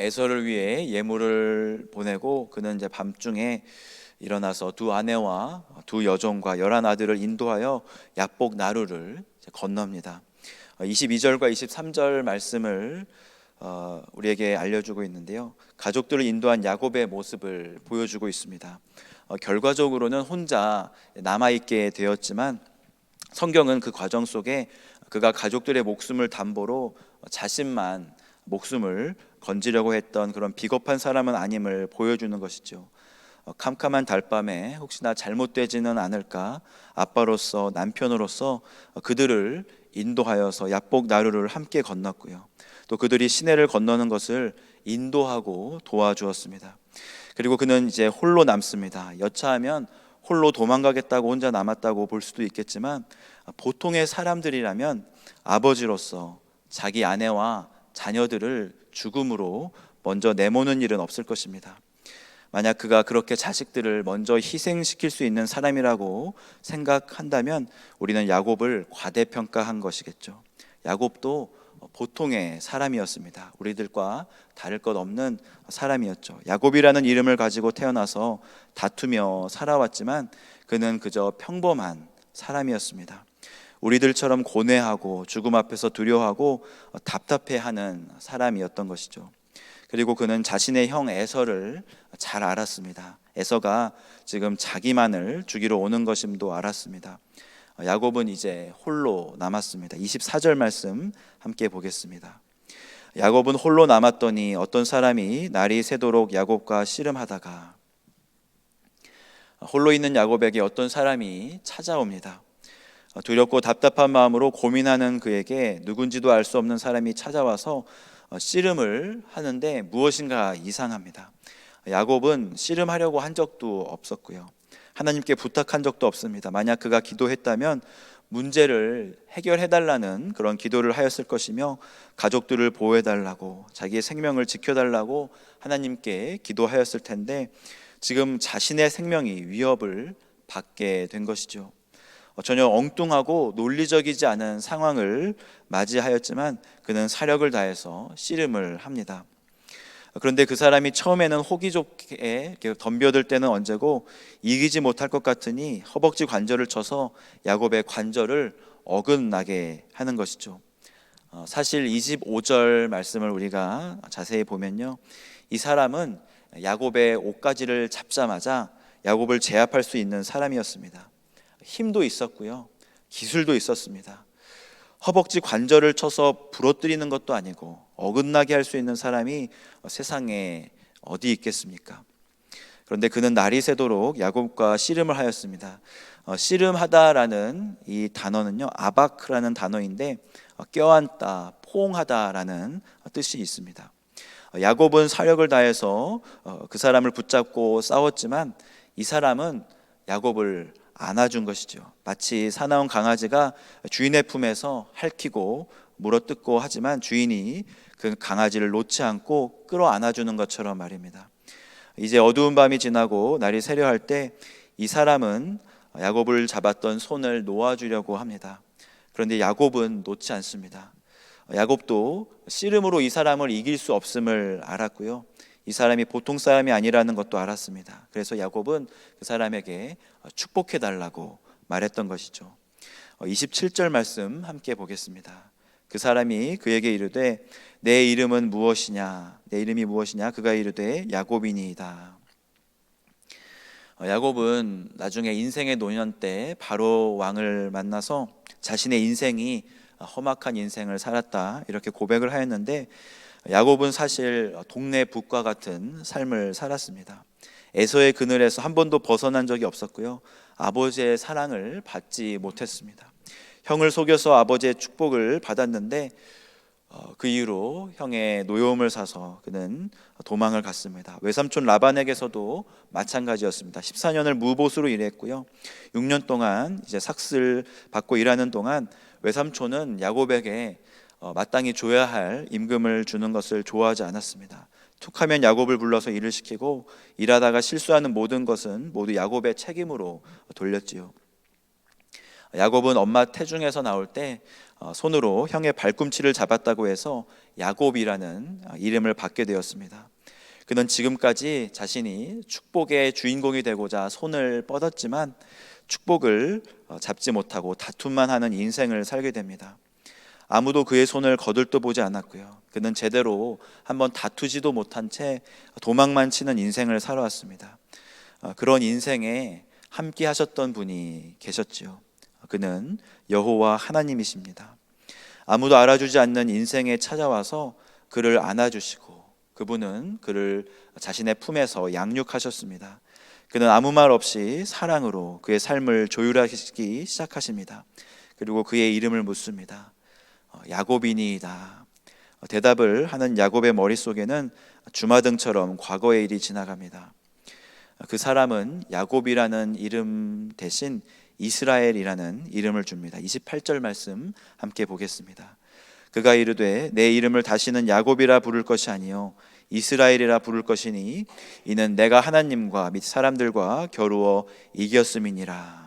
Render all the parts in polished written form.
에서를 위해 예물을 보내고 그는 이제 밤중에 일어나서 두 아내와 두 여종과 11아들을 인도하여 야복 나루를 건넙니다. 22절과 23절 말씀을 우리에게 알려주고 있는데요, 가족들을 인도한 야곱의 모습을 보여주고 있습니다. 결과적으로는 혼자 남아있게 되었지만 성경은 그 과정 속에 그가 가족들의 목숨을 담보로 자신만 목숨을 건지려고 했던 그런 비겁한 사람은 아님을 보여주는 것이죠. 캄캄한 달밤에 혹시나 잘못되지는 않을까, 아빠로서 남편으로서 그들을 인도하여서 야복 나루를 함께 건넜고요, 또 그들이 시내를 건너는 것을 인도하고 도와주었습니다. 그리고 그는 이제 홀로 남습니다. 여차하면 홀로 도망가겠다고 혼자 남았다고 볼 수도 있겠지만, 보통의 사람들이라면 아버지로서 자기 아내와 자녀들을 죽음으로 먼저 내모는 일은 없을 것입니다. 만약 그가 그렇게 자식들을 먼저 희생시킬 수 있는 사람이라고 생각한다면 우리는 야곱을 과대평가한 것이겠죠. 야곱도 보통의 사람이었습니다. 우리들과 다를 것 없는 사람이었죠. 야곱이라는 이름을 가지고 태어나서 다투며 살아왔지만 그는 그저 평범한 사람이었습니다. 우리들처럼 고뇌하고 죽음 앞에서 두려워하고 답답해하는 사람이었던 것이죠. 그리고 그는 자신의 형 에서를 잘 알았습니다. 에서가 지금 자기만을 죽이러 오는 것임도 알았습니다. 야곱은 이제 홀로 남았습니다. 24절 말씀 함께 보겠습니다. 야곱은 홀로 남았더니 어떤 사람이 날이 새도록 야곱과 씨름하다가, 홀로 있는 야곱에게 어떤 사람이 찾아옵니다. 두렵고 답답한 마음으로 고민하는 그에게 누군지도 알 수 없는 사람이 찾아와서 씨름을 하는데 무엇인가 이상합니다. 야곱은 씨름하려고 한 적도 없었고요, 하나님께 부탁한 적도 없습니다. 만약 그가 기도했다면 문제를 해결해달라는 그런 기도를 하였을 것이며, 가족들을 보호해달라고, 자기의 생명을 지켜달라고 하나님께 기도하였을 텐데 지금 자신의 생명이 위협을 받게 된 것이죠. 전혀 엉뚱하고 논리적이지 않은 상황을 맞이하였지만 그는 사력을 다해서 씨름을 합니다. 그런데 그 사람이 처음에는 호기 좋게 덤벼들 때는 언제고 이기지 못할 것 같으니 허벅지 관절을 쳐서 야곱의 관절을 어긋나게 하는 것이죠. 사실 25절 말씀을 우리가 자세히 보면요, 이 사람은 야곱의 옷가지를 잡자마자 야곱을 제압할 수 있는 사람이었습니다. 힘도 있었고요, 기술도 있었습니다. 허벅지 관절을 쳐서 부러뜨리는 것도 아니고 어긋나게 할 수 있는 사람이 세상에 어디 있겠습니까? 그런데 그는 날이 새도록 야곱과 씨름을 하였습니다. 씨름하다라는 이 단어는요, 아바크라는 단어인데 껴안다, 포옹하다라는 뜻이 있습니다. 야곱은 사력을 다해서 그 사람을 붙잡고 싸웠지만 이 사람은 야곱을 안아준 것이죠. 마치 사나운 강아지가 주인의 품에서 핥히고 물어뜯고 하지만 주인이 그 강아지를 놓지 않고 끌어안아주는 것처럼 말입니다. 이제 어두운 밤이 지나고 날이 새려할 때 이 사람은 야곱을 잡았던 손을 놓아주려고 합니다. 그런데 야곱은 놓지 않습니다. 야곱도 씨름으로 이 사람을 이길 수 없음을 알았고요, 이 사람이 보통 사람이 아니라는 것도 알았습니다. 그래서 야곱은 그 사람에게 축복해달라고 말했던 것이죠. 27절 말씀 함께 보겠습니다. 그 사람이 그에게 이르되 내 이름은 무엇이냐, 내 이름이 무엇이냐, 그가 이르되 야곱이니이다. 야곱은 나중에 인생의 노년 때 바로 왕을 만나서 자신의 인생이 험악한 인생을 살았다 이렇게 고백을 하였는데, 야곱은 사실 동네 북과 같은 삶을 살았습니다. 에서의 그늘에서 한 번도 벗어난 적이 없었고요, 아버지의 사랑을 받지 못했습니다. 형을 속여서 아버지의 축복을 받았는데 그 이후로 형의 노여움을 사서 그는 도망을 갔습니다. 외삼촌 라반에게서도 마찬가지였습니다. 14년을 무보수로 일했고요, 6년 동안 이제 삭슬 받고 일하는 동안 외삼촌은 야곱에게 마땅히 줘야 할 임금을 주는 것을 좋아하지 않았습니다. 툭하면 야곱을 불러서 일을 시키고 일하다가 실수하는 모든 것은 모두 야곱의 책임으로 돌렸지요. 야곱은 엄마 태중에서 나올 때 손으로 형의 발꿈치를 잡았다고 해서 야곱이라는 이름을 받게 되었습니다. 그는 지금까지 자신이 축복의 주인공이 되고자 손을 뻗었지만 축복을 잡지 못하고 다툼만 하는 인생을 살게 됩니다. 아무도 그의 손을 거들떠 보지 않았고요. 그는 제대로 한번 다투지도 못한 채 도망만 치는 인생을 살아왔습니다. 그런 인생에 함께 하셨던 분이 계셨지요. 그는 여호와 하나님이십니다. 아무도 알아주지 않는 인생에 찾아와서 그를 안아주시고 그분은 그를 자신의 품에서 양육하셨습니다. 그는 아무 말 없이 사랑으로 그의 삶을 조율하시기 시작하십니다. 그리고 그의 이름을 묻습니다. 야곱이니이다. 대답을 하는 야곱의 머릿속에는 주마등처럼 과거의 일이 지나갑니다. 그 사람은 야곱이라는 이름 대신 이스라엘이라는 이름을 줍니다. 28절 말씀 함께 보겠습니다. 그가 이르되 내 이름을 다시는 야곱이라 부를 것이 아니요 이스라엘이라 부를 것이니 이는 내가 하나님과 및 사람들과 겨루어 이겼음이니라.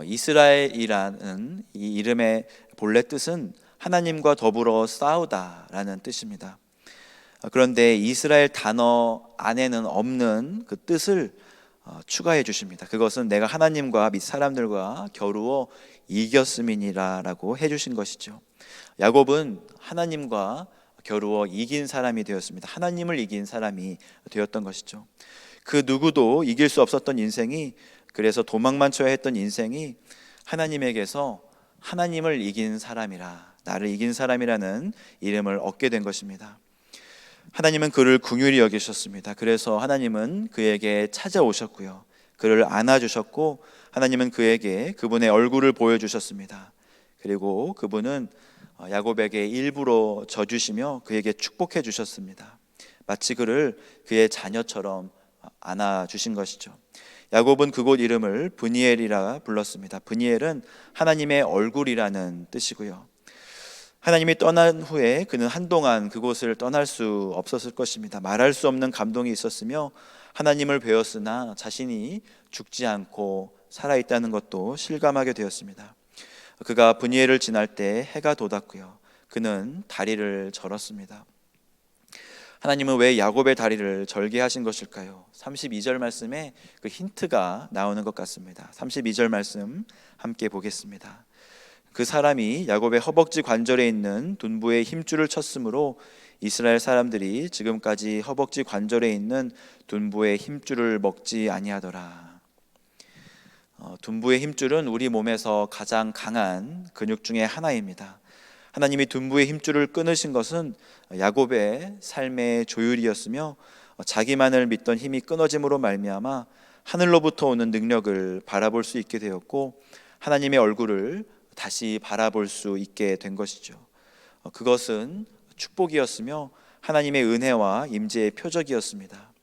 이스라엘이라는 이 이름의 본래 뜻은 하나님과 더불어 싸우다라는 뜻입니다. 그런데 이스라엘 단어 안에는 없는 그 뜻을 추가해 주십니다. 그것은 내가 하나님과 및 사람들과 겨루어 이겼음이니라라고 해주신 것이죠. 야곱은 하나님과 겨루어 이긴 사람이 되었습니다. 하나님을 이긴 사람이 되었던 것이죠. 그 누구도 이길 수 없었던 인생이, 그래서 도망만 쳐야 했던 인생이 하나님에게서 하나님을 이긴 사람이라, 나를 이긴 사람이라는 이름을 얻게 된 것입니다. 하나님은 그를 긍휼히 여기셨습니다. 그래서 하나님은 그에게 찾아오셨고요, 그를 안아주셨고 하나님은 그에게 그분의 얼굴을 보여주셨습니다. 그리고 그분은 야곱에게 일부러 져주시며 그에게 축복해 주셨습니다. 마치 그를 그의 자녀처럼 안아주신 것이죠. 야곱은 그곳 이름을 브니엘이라 불렀습니다. 브니엘은 하나님의 얼굴이라는 뜻이고요. 하나님이 떠난 후에 그는 한동안 그곳을 떠날 수 없었을 것입니다. 말할 수 없는 감동이 있었으며 하나님을 배웠으나 자신이 죽지 않고 살아있다는 것도 실감하게 되었습니다. 그가 브니엘을 지날 때 해가 돋았고요, 그는 다리를 절었습니다. 하나님은 왜 야곱의 다리를 절게 하신 것일까요? 32절 말씀에 그 힌트가 나오는 것 같습니다. 32절 말씀 함께 보겠습니다. 그 사람이 야곱의 허벅지 관절에 있는 둔부의 힘줄을 쳤으므로 이스라엘 사람들이 지금까지 허벅지 관절에 있는 둔부의 힘줄을 먹지 아니하더라. 둔부의 힘줄은 우리 몸에서 가장 강한 근육 중에 하나입니다. 하나님이 둔부의 힘줄을 끊으신 것은 야곱의 삶의 조율이었으며 자기만을 믿던 힘이 끊어짐으로 말미암아 하늘로부터 오는 능력을 바라볼 수 있게 되었고 하나님의 얼굴을 다시 바라볼 수 있게 된 것이죠. 그것은 축복이었으며 하나님의 은혜와 임재의 표적이었습니다.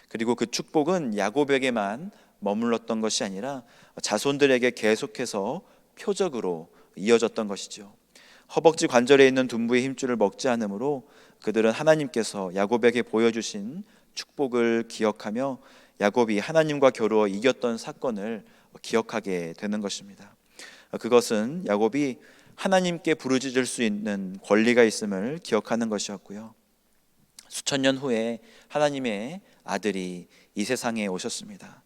그리고 그 축복은 야곱에게만 머물렀던 것이 아니라 자손들에게 계속해서 표적으로 이어졌던 것이죠. 허벅지 관절에 있는 둔부의 힘줄을 먹지 않으므로 그들은 하나님께서 야곱에게 보여주신 축복을 기억하며 야곱이 하나님과 겨루어 이겼던 사건을 기억하게 되는 것입니다. 그것은 야곱이 하나님께 부르짖을 수 있는 권리가 있음을 기억하는 것이었고요, 수천 년 후에 하나님의 아들이 이 세상에 오셨습니다.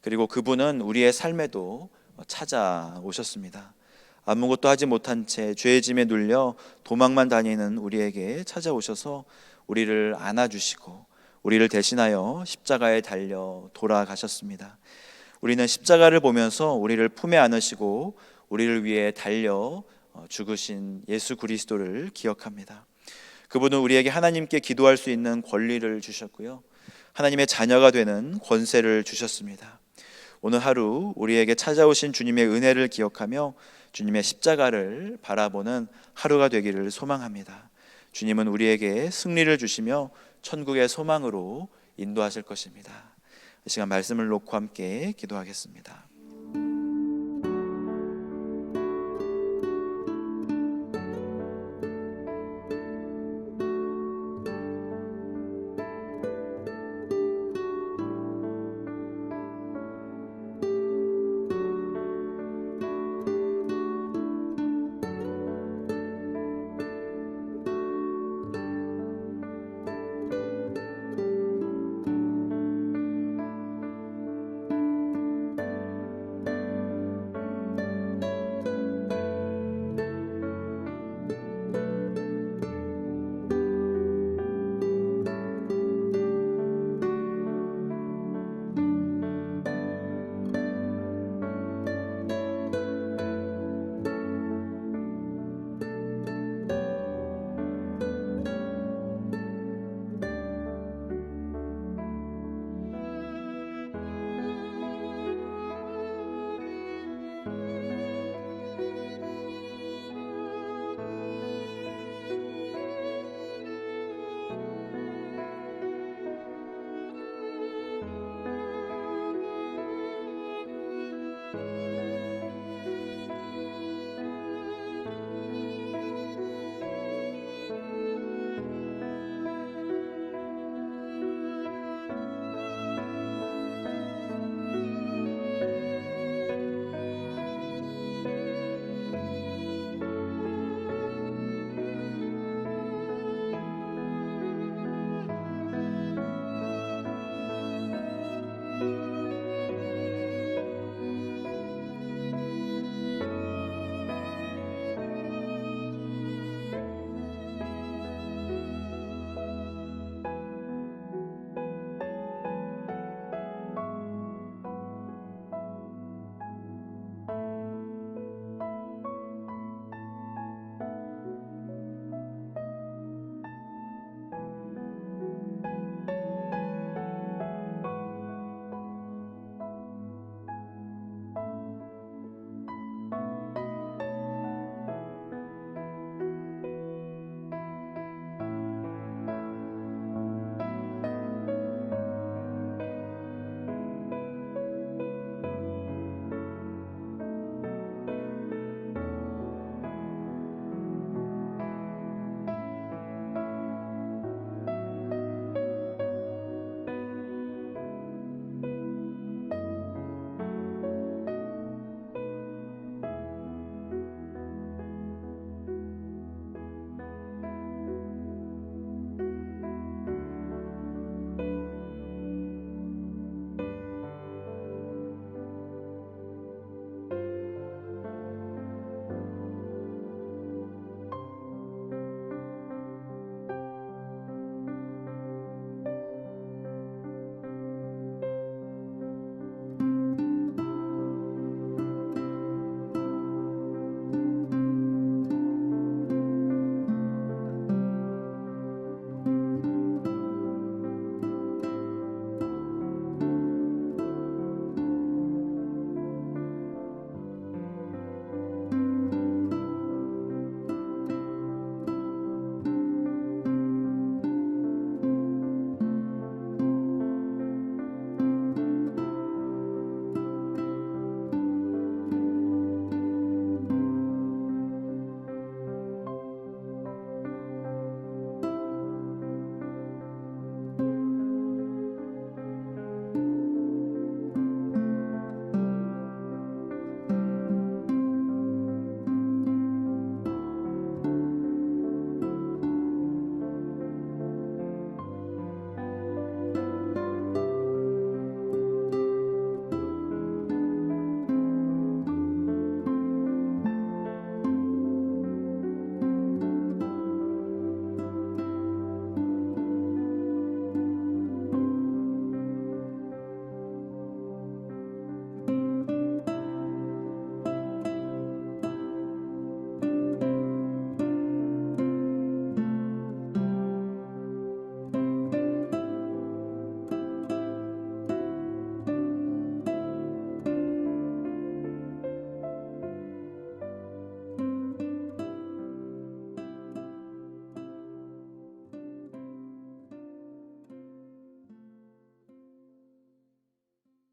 그리고 그분은 우리의 삶에도 찾아오셨습니다. 아무것도 하지 못한 채 죄의 짐에 눌려 도망만 다니는 우리에게 찾아오셔서 우리를 안아주시고 우리를 대신하여 십자가에 달려 돌아가셨습니다. 우리는 십자가를 보면서 우리를 품에 안으시고 우리를 위해 달려 죽으신 예수 그리스도를 기억합니다. 그분은 우리에게 하나님께 기도할 수 있는 권리를 주셨고요, 하나님의 자녀가 되는 권세를 주셨습니다. 오늘 하루 우리에게 찾아오신 주님의 은혜를 기억하며 주님의 십자가를 바라보는 하루가 되기를 소망합니다. 주님은 우리에게 승리를 주시며 천국의 소망으로 인도하실 것입니다. 이 시간 말씀을 놓고 함께 기도하겠습니다.